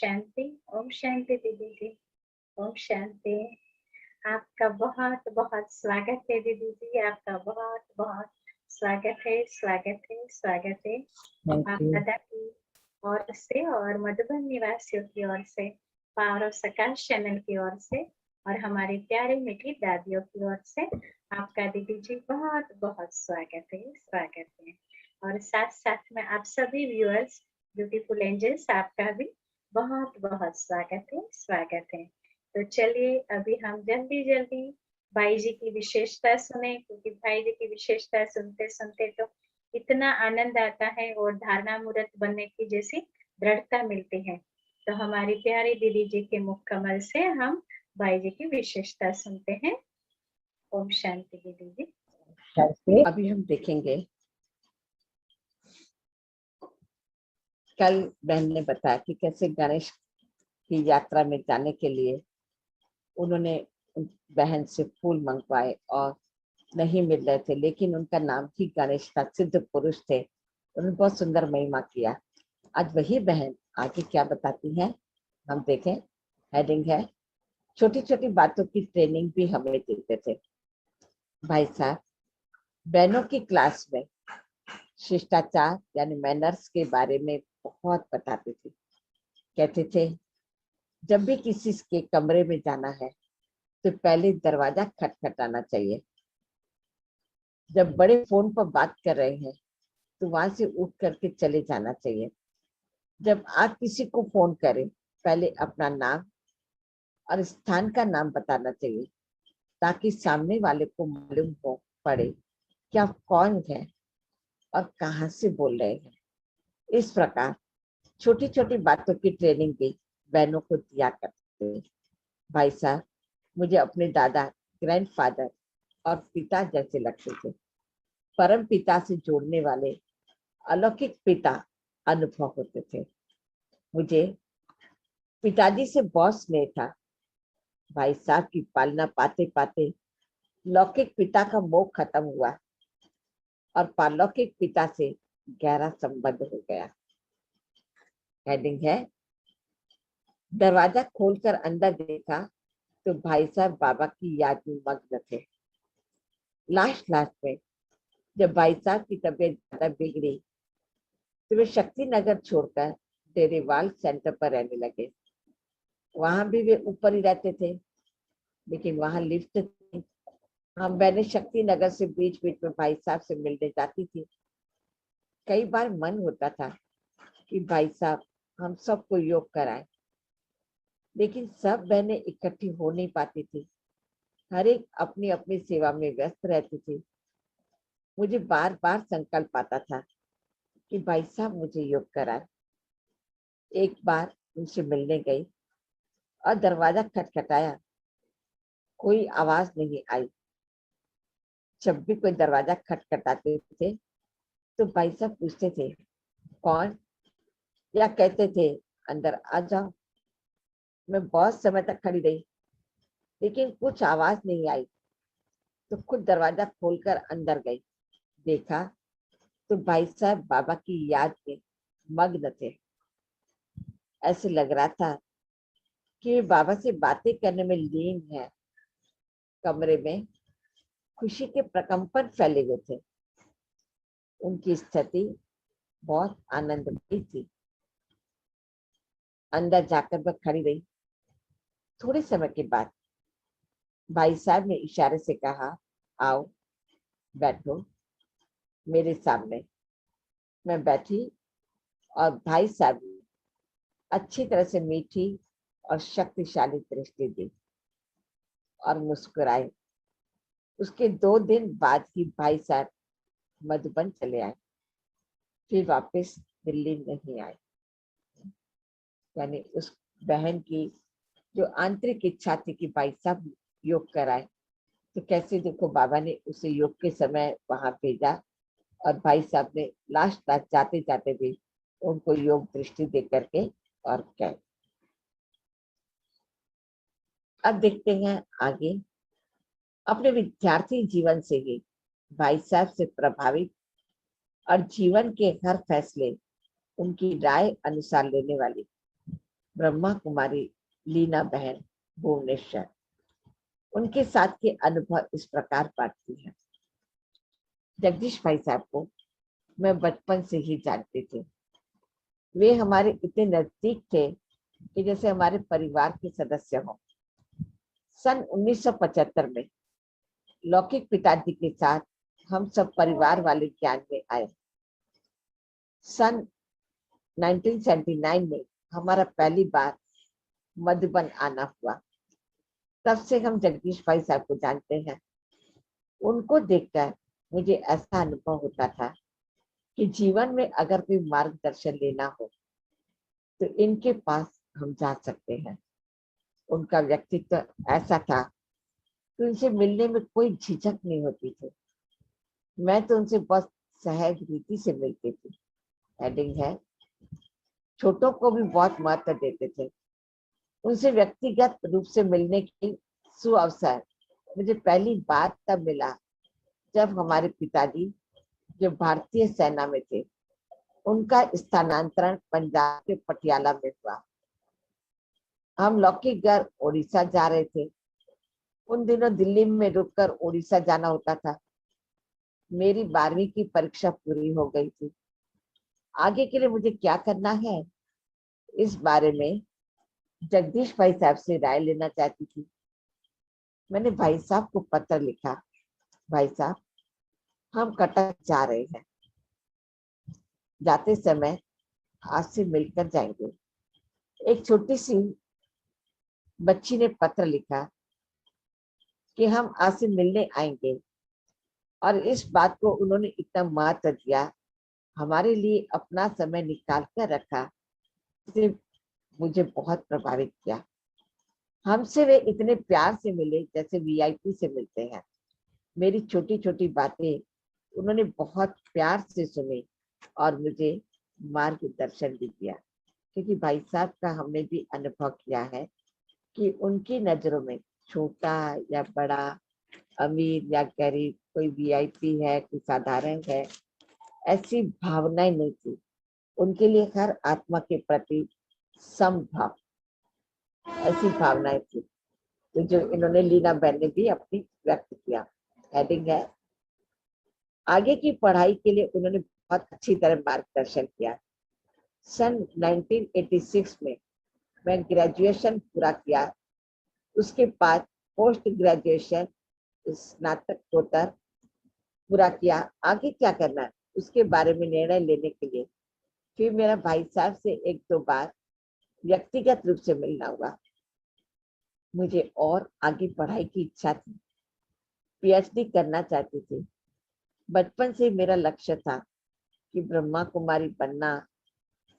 शांति। ओम शांति दीदी जी। ओम शांति। आपका बहुत बहुत स्वागत है दीदी जी, आपका बहुत बहुत स्वागत है, स्वागत है, स्वागत है। आप दादा की ओर से और मधुबन निवासियों की ओर से, पावर ऑफ सकाश चैनल की ओर से और हमारी प्यारी मीठी दादियों की ओर से आपका दीदी जी बहुत बहुत स्वागत है, स्वागत है। और साथ साथ में आप सभी व्यूअर्स, ब्यूटीफुल एंजल्स, आपका भी बहुत बहुत स्वागत है, स्वागत है। तो चलिए अभी हम जल्दी जल्दी भाई जी की विशेषता सुने, क्योंकि भाई जी की विशेषता सुनते सुनते तो इतना आनंद आता है और धारणा मूर्त बनने की जैसी दृढ़ता मिलती है। तो हमारी प्यारी दीदी जी के मुख कमल से हम भाई जी की विशेषता सुनते हैं। ओम शांति दीदी जी। अभी हम देखेंगे, कल बहन ने बताया कि कैसे गणेश की यात्रा में जाने के लिए उन्होंने बहन से फूल मंगवाए और नहीं मिल रहे थे, लेकिन उनका नाम ही गणेश था, सिद्ध पुरुष थे। उन्होंने बहुत सुंदर महिमा किया। आज वही बहन आगे क्या बताती है हम देखें। हेडिंग है, छोटी छोटी बातों की ट्रेनिंग भी हमें देते थे। भाई साहब बहनों की क्लास में शिष्टाचार यानी मैनर्स के बारे में बहुत बताते थे। कहते थे जब भी किसी के कमरे में जाना है तो पहले दरवाजा खटखटाना चाहिए। जब बड़े फोन पर बात कर रहे हैं तो वहां से उठ करके चले जाना चाहिए। जब आप किसी को फोन करें पहले अपना नाम और स्थान का नाम बताना चाहिए, ताकि सामने वाले को मालूम हो पड़े कि आप कौन है और कहाँ से बोल रहे हैं। इस प्रकार छोटी छोटी बातों की ट्रेनिंग भी बहनों को दिया करते थे। भाई साहब मुझे अपने दादा, ग्रैंडफादर और पिता जैसे लगते थे। परम पिता से जोड़ने वाले अलौकिक पिता अनुभव होते थे। मुझे पिताजी से बहुत स्नेह था। भाई साहब की पालना पाते पाते लौकिक पिता का मोह खत्म हुआ और पारलौकिक पिता से गहरा संबंध हो गया। हेडिंग है, दरवाजा खोलकर अंदर देखा तो भाई साहब बाबा की याद में मग्न थे। लास्ट में जब भाई साहब की तबीयत ज्यादा बिगड़ी तो वे शक्ति नगर छोड़कर डेरेवाल सेंटर पर रहने लगे। वहां भी वे ऊपर ही रहते थे, लेकिन वहां लिफ्ट थी। हम बहने शक्ति नगर से बीच बीच में भाई साहब से मिलने जाती थी। कई बार मन होता था कि भाई साहब हम सबको योग कराएं, लेकिन सब बहनें इकट्ठी हो नहीं पाती थी। हर एक अपनी अपनी सेवा में व्यस्त रहती थी। मुझे बार बार संकल्प आता था कि भाई साहब मुझे योग कराए। एक बार उनसे मिलने गई और दरवाजा खटखटाया, कोई आवाज नहीं आई। जब भी कोई दरवाजा खटखटाते थे तो भाई साहब पूछते थे कौन, या कहते थे अंदर आ जाओ। मैं बहुत समय तक खड़ी रही, लेकिन कुछ आवाज नहीं आई तो खुद दरवाजा खोलकर अंदर गई। देखा तो भाई साहब बाबा की याद में मग्न थे। ऐसे लग रहा था कि वे बाबा से बातें करने में लीन है। कमरे में खुशी के प्रकंपन फैले हुए थे। उनकी स्थिति बहुत आनंदमयी थी। अंदर जाकर मैं खड़ी रही। थोड़े समय के बाद भाई साहब ने इशारे से कहा, आओ बैठो मेरे सामने। मैं बैठी और भाई साहब ने अच्छी तरह से मीठी और शक्तिशाली दृष्टि दी और मुस्कुराए। उसके 2 दिन बाद ही भाई साहब मधुबन चले आए, फिर वापस दिल्ली नहीं आए। यानी उस बहन की जो आंतरिक इच्छा थी कि भाई साहब योग कराए, तो कैसे देखो बाबा ने उसे योग के समय वहां भेजा और भाई साहब ने लास्ट जाते जाते भी उनको योग दृष्टि दे करके और गए। अब देखते हैं आगे। अपने विद्यार्थी जीवन से ही भाई साहब से प्रभावित और जीवन के हर फैसले उनकी राय अनुसार लेने वाली ब्रह्मा कुमारी लीना बहन भुवनेश्वर। उनके साथ के अनुभव इस प्रकार बांटती है। जगदीश भाई साहब को मैं बचपन से ही जानती थी। वे हमारे इतने नजदीक थे कि जैसे हमारे परिवार के सदस्य हों। सन 1975 में लौकिक पिताजी के साथ हम सब परिवार वाले ज्ञान में आए। सन 1979 में हमारा पहली बार मधुबन आना हुआ। तब से हम जगदीश भाई साहब को जानते हैं। उनको देखकर मुझे ऐसा अनुभव होता था कि जीवन में अगर कोई मार्गदर्शन लेना हो तो इनके पास हम जा सकते हैं। उनका व्यक्तित्व ऐसा था कि उनसे मिलने में कोई झिझक नहीं होती थी। मैं तो उनसे बस सहज रीति से मिलती थी। हेडिंग है, छोटों को भी बहुत महत्व देते थे। उनसे व्यक्तिगत रूप से मिलने की सुअवसर मुझे पहली बार तब मिला जब हमारे पिताजी, जो भारतीय सेना में थे, उनका स्थानांतरण पंजाब के पटियाला में हुआ। हम लौकिक घर उड़ीसा जा रहे थे। उन दिनों दिल्ली में रुककर उड़ीसा जाना होता था। मेरी 12वीं की परीक्षा पूरी हो गई थी। आगे के लिए मुझे क्या करना है, इस बारे में जगदीश भाई साहब से राय लेना चाहती थी। मैंने भाई साहब को पत्र लिखा, भाई साहब, हम कटक जा रहे हैं। जाते समय आज से मिलकर जाएंगे। एक छोटी सी बच्ची ने पत्र लिखा कि हम आज से मिलने आएंगे, और इस बात को उन्होंने इतना महत्व दिया, हमारे लिए अपना समय निकाल कर रखा। इसे मुझे बहुत प्रभावित किया। हमसे वे इतने प्यार से मिले जैसे वीआईपी से मिलते हैं। मेरी छोटी छोटी बातें उन्होंने बहुत प्यार से सुनी और मुझे मार्गदर्शन भी दिया। क्योंकि भाई साहब का हमने भी अनुभव किया है कि उनकी नजरों में छोटा या बड़ा, अमीर या गरीब, कोई वीआईपी है, कोई साधारण है, ऐसी भावनाएं नहीं थी। उनके लिए हर आत्मा के प्रति समभाव, ऐसी भावनाएं थी। तो जो इन्होंने लीना बहन ने भी अपनी व्यक्त किया। हेडिंग है, आगे की पढ़ाई के लिए उन्होंने बहुत अच्छी तरह मार्गदर्शन किया। सन 1986 में मैं ग्रेजुएशन पूरा किया। उसके बाद पोस्ट ग्रेजुएशन स्नातकोत्तर पूरा किया। आगे क्या करना है उसके बारे में निर्णय लेने के लिए फिर मेरा भाई साहब से एक दो बार व्यक्तिगत रूप से मिलना हुआ। मुझे और आगे पढ़ाई की इच्छा थी, पीएचडी करना चाहती थी। बचपन से मेरा लक्ष्य था कि ब्रह्मा कुमारी बनना,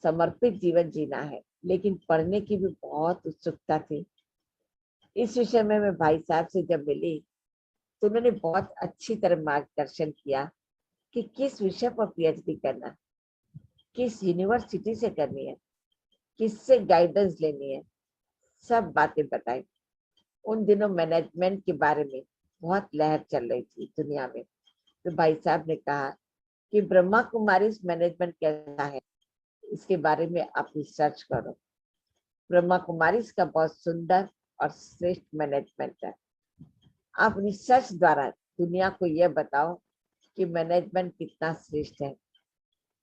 समर्पित जीवन जीना है, लेकिन पढ़ने की भी बहुत उत्सुकता थी। इस विषय में मैं भाई साहब से जब मिली तो उन्होंने बहुत अच्छी तरह मार्गदर्शन किया कि किस विषय पर पीएचडी करना, किस यूनिवर्सिटी से करनी है, किससे गाइडेंस लेनी है, सब बातें बताई। उन दिनों मैनेजमेंट के बारे में बहुत लहर चल रही थी दुनिया में। तो भाई साहब ने कहा कि ब्रह्मा कुमारी मैनेजमेंट कैसा है, इसके बारे में आप रिसर्च करो। ब्रह्मा कुमारी का बहुत सुंदर और श्रेष्ठ मैनेजमेंट है। आप रिसर्च द्वारा दुनिया को यह बताओ कि मैनेजमेंट कितना श्रेष्ठ है।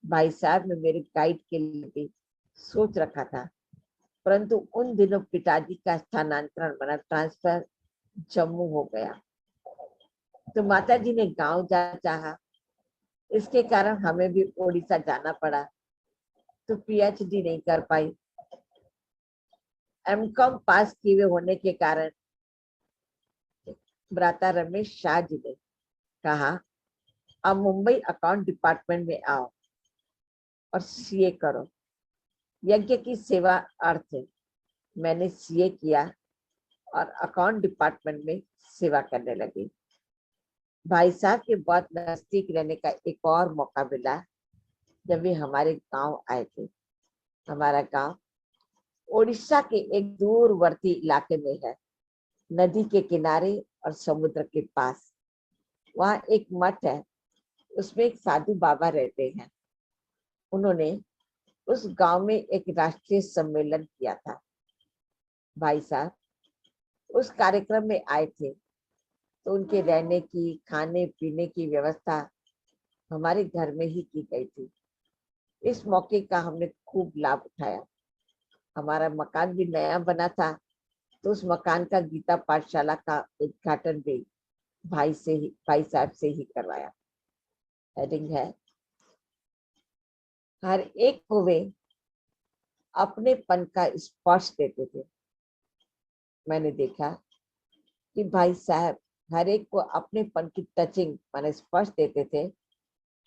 भाई साहब ने मेरे गाइड के लिए भी सोच रखा था, परंतु उन दिनों पिताजी का स्थानांतरण बना, ट्रांसफर जम्मू हो गया, तो माताजी ने गांव जाना चाहा। इसके कारण हमें भी उड़ीसा जाना पड़ा, तो पीएचडी नहीं कर पाई। एमकॉम पास किए हुए होने के कारण भ्राता रमेश शाह जी ने कहा, अब मुंबई अकाउंट डिपार्टमेंट में आओ और सीए करो। यज्ञ की सेवा अर्थ मैंने सीए किया और अकाउंट डिपार्टमेंट में सेवा करने लगी। भाई साहब के बहुत नजदीक रहने का एक और मौका मिला जब वे हमारे गांव आए थे। हमारा गांव उड़ीसा के एक दूरवर्ती इलाके में है, नदी के किनारे और समुद्र के पास। वहाँ एक मठ है, उसमें एक साधु बाबा रहते हैं। उन्होंने उस गांव में एक राष्ट्रीय सम्मेलन किया था। भाई साहब उस कार्यक्रम में आए थे, तो उनके रहने की, खाने पीने की व्यवस्था हमारे घर में ही की गई थी। इस मौके का हमने खूब लाभ उठाया। हमारा मकान भी नया बना था, तो उस मकान का गीता पाठशाला का उद्घाटन भी भाई साहब से ही करवाया। हेडिंग है, हर एक को वे अपनेपन का स्पर्श देते थे। मैंने देखा कि भाई साहब हर एक को अपनेपन की टचिंग माने स्पर्श देते थे।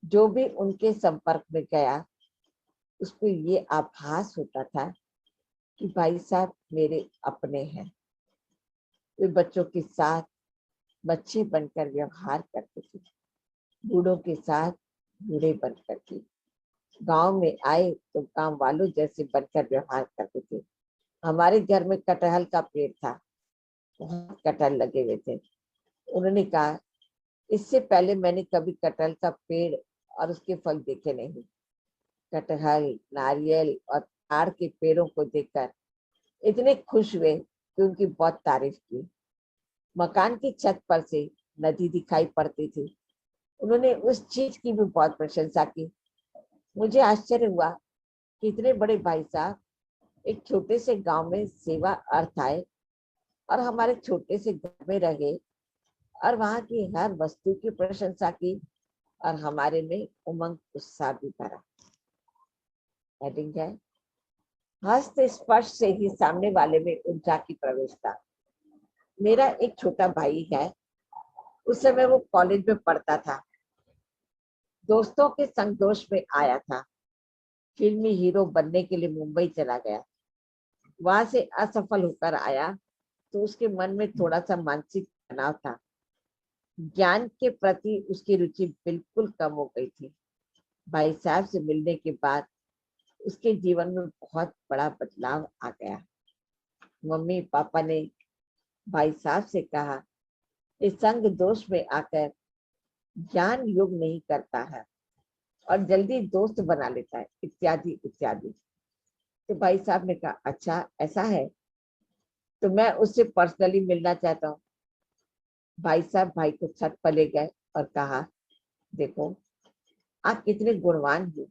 जो भी उनके संपर्क में गया उसको ये आभास होता था कि भाई साहब मेरे अपने हैं। वे बच्चों के साथ बच्चे बनकर व्यवहार करते थे, बूढ़ों के साथ बूढ़े बनकर के, गांव में आए तो गांव वालों जैसे बनकर व्यवहार करते थे। हमारे घर में कटहल का पेड़ था, बहुत कटहल लगे हुए थे। उन्होंने कहा, इससे पहले मैंने कभी कटहल का पेड़ और उसके फल देखे नहीं। कटहल, नारियल और ताड़ के पेड़ों को देखकर इतने खुश हुए कि उनकी बहुत तारीफ की। मकान की छत पर से नदी दिखाई पड़ती थी। उन्होंने उस चीज की भी बहुत प्रशंसा की। मुझे आश्चर्य हुआ कि इतने बड़े भाई साहब एक छोटे से गांव में सेवा अर्थ आए और हमारे छोटे से घर में रहे और वहां की हर वस्तु की प्रशंसा की और हमारे में उमंग उत्साह भी भरा। हेडिंग है, हस्त स्पर्श से ही सामने वाले में ऊर्जा की प्रवेशता। मेरा एक छोटा भाई है, उस समय वो कॉलेज में पढ़ता था। दोस्तों के संग दोष में आया था। फिल्मी हीरो बनने के लिए मुंबई चला गया। वहां से असफल होकर आया तो उसके मन में थोड़ा सा मानसिक तनाव था। ज्ञान के प्रति उसकी रुचि बिल्कुल कम हो गई थी। भाई साहब से मिलने के बाद उसके जीवन में बहुत बड़ा बदलाव आ गया। मम्मी पापा ने भाई साहब से कहा, इस संग दोष में आकर ज्ञान योग नहीं करता है और जल्दी दोस्त बना लेता है, इत्यादि इत्यादि। तो भाई साहब ने कहा, अच्छा ऐसा है, तो मैं उससे पर्सनली मिलना चाहता हूँ। भाई साहब भाई को छत पर ले गए और कहा, देखो आप कितने गुणवान हो,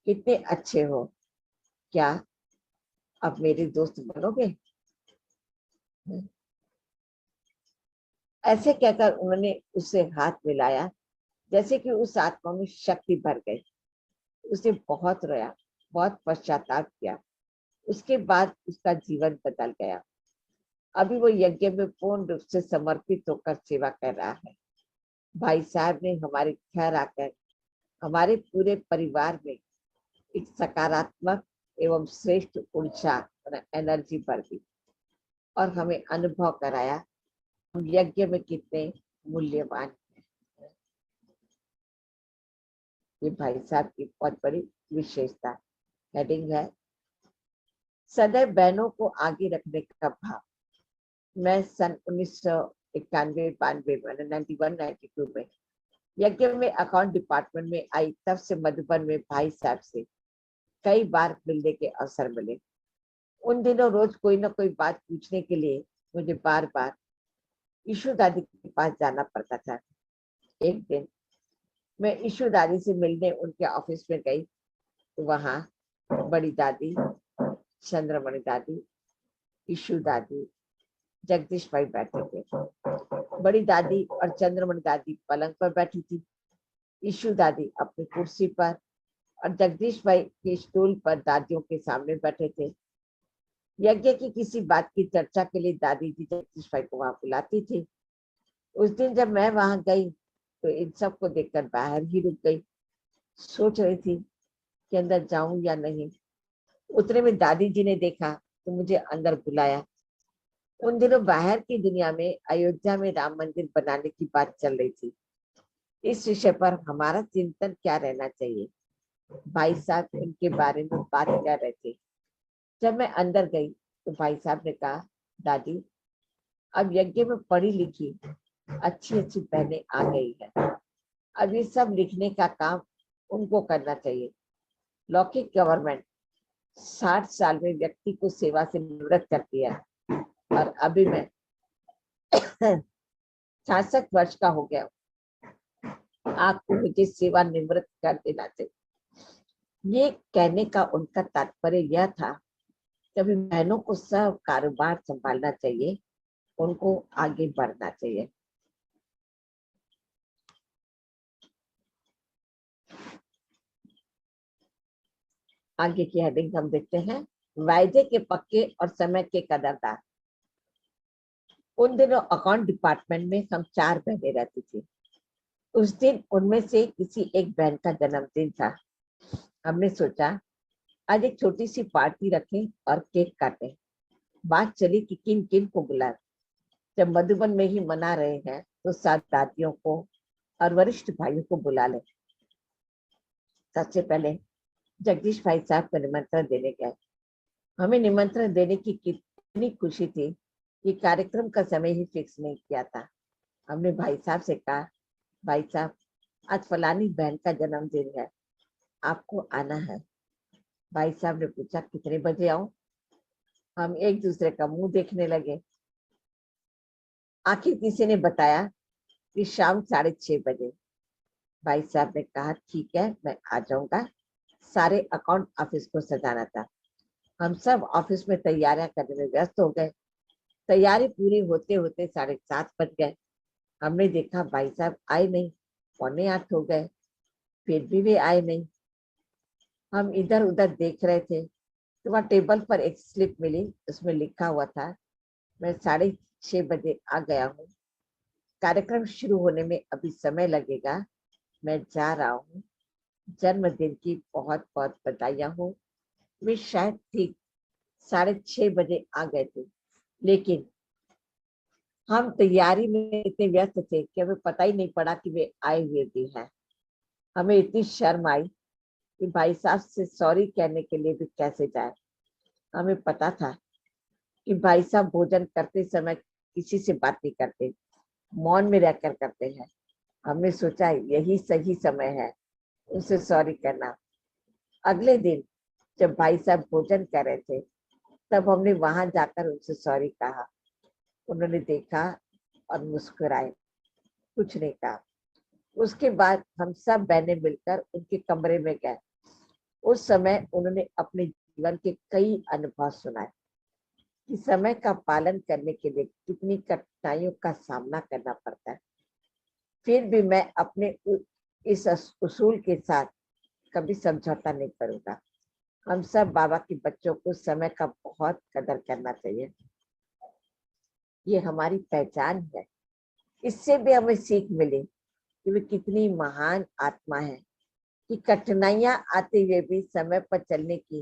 कितने अच्छे हो, क्या आप मेरे दोस्त बनोगे? ऐसे कहकर उन्होंने उससे हाथ मिलाया, जैसे कि उस आत्मा में शक्ति भर गई। उसे बहुत रोया, बहुत पश्चाताप किया। उसके बाद उसका जीवन बदल गया। अभी वो यज्ञ में पूर्ण रूप से समर्पित होकर सेवा कर रहा है। भाई साहब ने हमारे घर आकर हमारे पूरे परिवार में एक सकारात्मक एवं श्रेष्ठ ऊर्जा एनर्जी भर दी और हमें अनुभव कराया हम यज्ञ में कितने मूल्यवान हैं। ये भाई साहब की बहुत बड़ी विशेषता। हेडिंग है, सदैव बहनों को आगे रखने का भाव। मैं सन 1991-92 में 91-92 में यज्ञ में अकाउंट डिपार्टमेंट में आई, तब से मधुबन में भाई साहब से कई बार मिलने के अवसर मिले। उन दिनों रोज कोई ना कोई बात पूछने के लिए मुझे बार बार ईशु दादी के पास जाना पड़ता था। एक दिन मैं ईशु दादी से मिलने उनके ऑफिस में गई तो वहां बड़ी दादी, चंद्रमणि दादी, ईशु दादी, जगदीश भाई बैठे थे। बड़ी दादी और चंद्रमणि दादी पलंग पर बैठी थी, ईशु दादी अपनी कुर्सी पर और जगदीश भाई के स्टूल पर दादियों के सामने बैठे थे। यज्ञ की किसी बात की चर्चा के लिए दादी जी जगदीश भाई को वहां बुलाती थी। उस दिन जब मैं वहां गई तो इन सबको देखकर बाहर ही रुक गई। सोच रही थी कि अंदर जाऊं या नहीं। उतने में दादी जी ने देखा तो मुझे अंदर बुलाया। उन दिनों बाहर की दुनिया में अयोध्या में राम मंदिर बनाने की बात चल रही थी। इस विषय पर हमारा चिंतन क्या रहना चाहिए, भाई साहब इनके बारे में बात कर रहे थे। जब मैं अंदर गई तो भाई साहब ने कहा, दादी अब यज्ञ में पढ़ी लिखी अच्छी अच्छी बहनें आ गई है, अब ये सब लिखने का काम उनको करना चाहिए। लौकिक गवर्नमेंट 60 साल में व्यक्ति को सेवा से निवृत्त करती है और अभी मैं 66 वर्ष का हो गया, आपको मुझे सेवा निवृत्त कर देना चाहिए। ये कहने का उनका तात्पर्य यह था, कभी बहनों को सब कारोबार संभालना चाहिए, उनको आगे बढ़ना चाहिए। आगे की हेडिंग हम देखते हैं, वायदे के पक्के और समय के कदरदार। उन दिनों अकाउंट डिपार्टमेंट में हम 4 बहनें रहती थी। उस दिन उनमें से किसी एक बहन का जन्मदिन था। हमने सोचा आज एक छोटी सी पार्टी रखें और केक काटें। बात चली कि किन किन को बुलाएं। जब मधुबन में ही मना रहे हैं तो 7 दादियों को और वरिष्ठ भाइयों को बुला लें। सबसे पहले जगदीश भाई साहब को निमंत्रण देने गए। हमें निमंत्रण देने की कितनी खुशी थी कि कार्यक्रम का समय ही फिक्स नहीं किया था। हमने भाई साहब से कहा, भाई साहब आज फलानी बहन का जन्मदिन है, आपको आना है। भाई साहब ने पूछा कितने बजे आऊं? हम एक दूसरे का मुंह देखने लगे। आखिर किसी ने बताया कि शाम 6:30 बजे। भाई साहब ने कहा ठीक है, मैं आ जाऊंगा। सारे अकाउंट ऑफिस को सजाना था। हम सब ऑफिस में तैयारियां करने में व्यस्त हो गए। तैयारी पूरी होते होते 7:30 बज गए। हमने देखा भाई साहब आए नहीं, 7:45 हो गए, फिर भी वे आए नहीं। हम इधर उधर देख रहे थे तो वहाँ टेबल पर एक स्लिप मिली, उसमें लिखा हुआ था, मैं 6:30 बजे आ गया हूँ, कार्यक्रम शुरू होने में अभी समय लगेगा, मैं जा रहा हूँ, जन्मदिन की बहुत बहुत बधाइयाँ हो। वे शायद ठीक 6:30 बजे आ गए थे, लेकिन हम तैयारी में इतने व्यस्त थे कि हमें पता ही नहीं पड़ा कि वे आए हुए भी हैं। हमें इतनी शर्म आई कि भाई साहब से सॉरी कहने के लिए भी कैसे जाए। हमें पता था कि भाई साहब भोजन करते समय किसी से बात नहीं करते, मौन में रहकर करते हैं। हमने सोचा यही सही समय है उनसे सॉरी करना। अगले दिन जब भाई साहब भोजन कर रहे थे तब हमने वहां जाकर उनसे सॉरी कहा। उन्होंने देखा और मुस्कुराए, कुछ नहीं कहा। उसके बाद हम सब बहनें मिलकर उनके कमरे में गए। उस समय उन्होंने अपने जीवन के कई अनुभव सुनाए कि समय का पालन करने के लिए कितनी कठिनाइयों का सामना करना पड़ता है। फिर भी मैं अपने इस उसूल के साथ कभी समझौता नहीं करूंगा। हम सब बाबा के बच्चों को समय का बहुत कदर करना चाहिए, ये हमारी पहचान है। इससे भी हमें सीख मिली कि वे कितनी महान आत्मा है कि कठिनाइयां आते हुए भी समय पर चलने की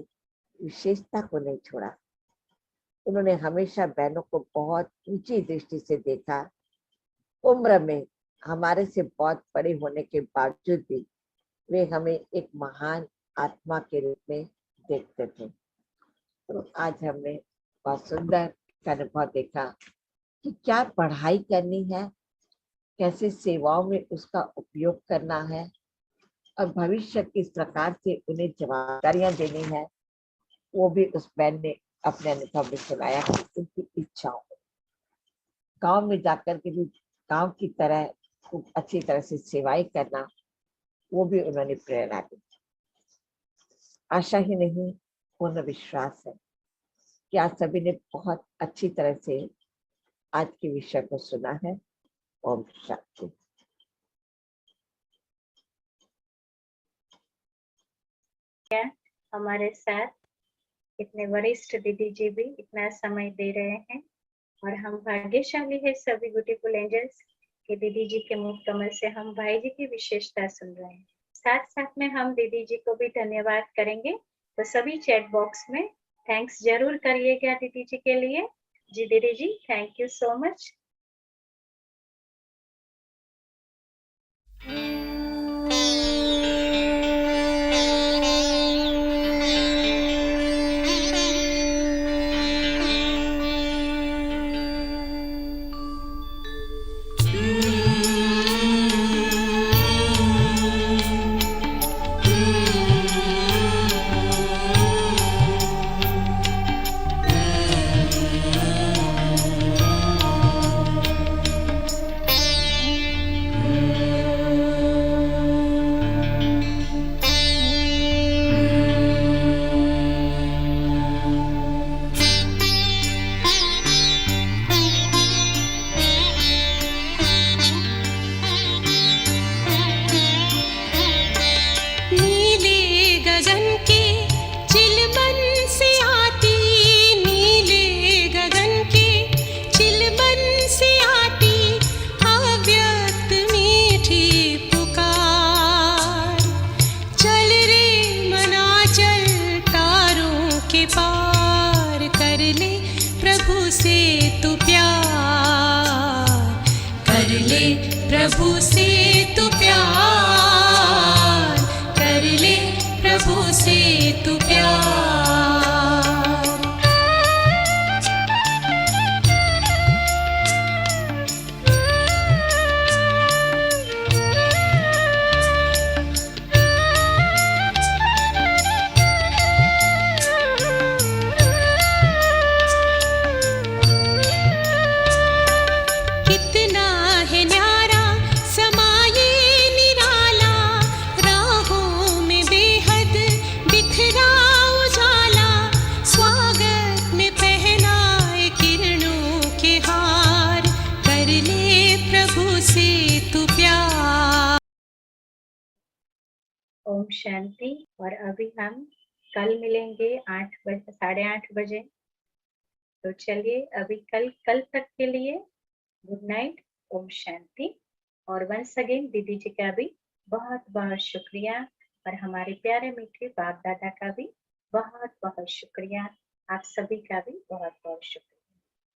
विशेषता को नहीं छोड़ा। उन्होंने हमेशा बहनों को बहुत ऊंची दृष्टि से देखा। उम्र में हमारे से बहुत बड़े होने के बावजूद भी वे हमें एक महान आत्मा के रूप में देखते थे। तो आज हमने बहुत सुंदर अनुभव देखा कि क्या पढ़ाई करनी है, कैसे सेवाओं में उसका उपयोग करना है और भविष्य किस प्रकार से उन्हें जवाबदारियां देनी है, वो भी उस बहन ने अपने अनुभव में सुनाया कि उनकी इच्छाओं गांव में जाकर के भी गांव की तरह खूब अच्छी तरह से सेवाएं करना, वो भी उन्होंने प्रेरणा दी। आशा ही नहीं, पूर्ण विश्वास है कि आप सभी ने बहुत अच्छी तरह से आज के विषय को सुना है। ओम शांति। हमारे साथ इतने वरिष्ठ दीदी जी भी इतना समय दे रहे हैं और हम भाग्यशाली है सभी ब्यूटीफुल एंजल्स कि दीदी जी के मुख कमल से हम भाई जी की विशेषता सुन रहे हैं। साथ साथ में हम दीदी जी को भी धन्यवाद करेंगे, तो सभी चैट बॉक्स में थैंक्स जरूर करिएगा दीदी जी के लिए। जी दीदी जी, थैंक यू सो मच। कर ले प्रभु से तू प्यार, कर ले प्रभु से तू प्यार। कितना है न्यारा समाये निराला, राहों में बेहद बिखरा उजाला, स्वागत में पहनाए किरणों के हार, कर ले प्रभु से तू प्यार। ओम शांति। और अभी हम कल मिलेंगे 8 बजे, 8:30 बजे। तो चलिए अभी कल तक के लिए गुड नाइट, ओम शांति। और वंस अगेन दीदी जी का भी बहुत बहुत शुक्रिया, और हमारे प्यारे मीठे बाप दादा का भी बहुत बहुत शुक्रिया। आप सभी का भी बहुत बहुत शुक्रिया।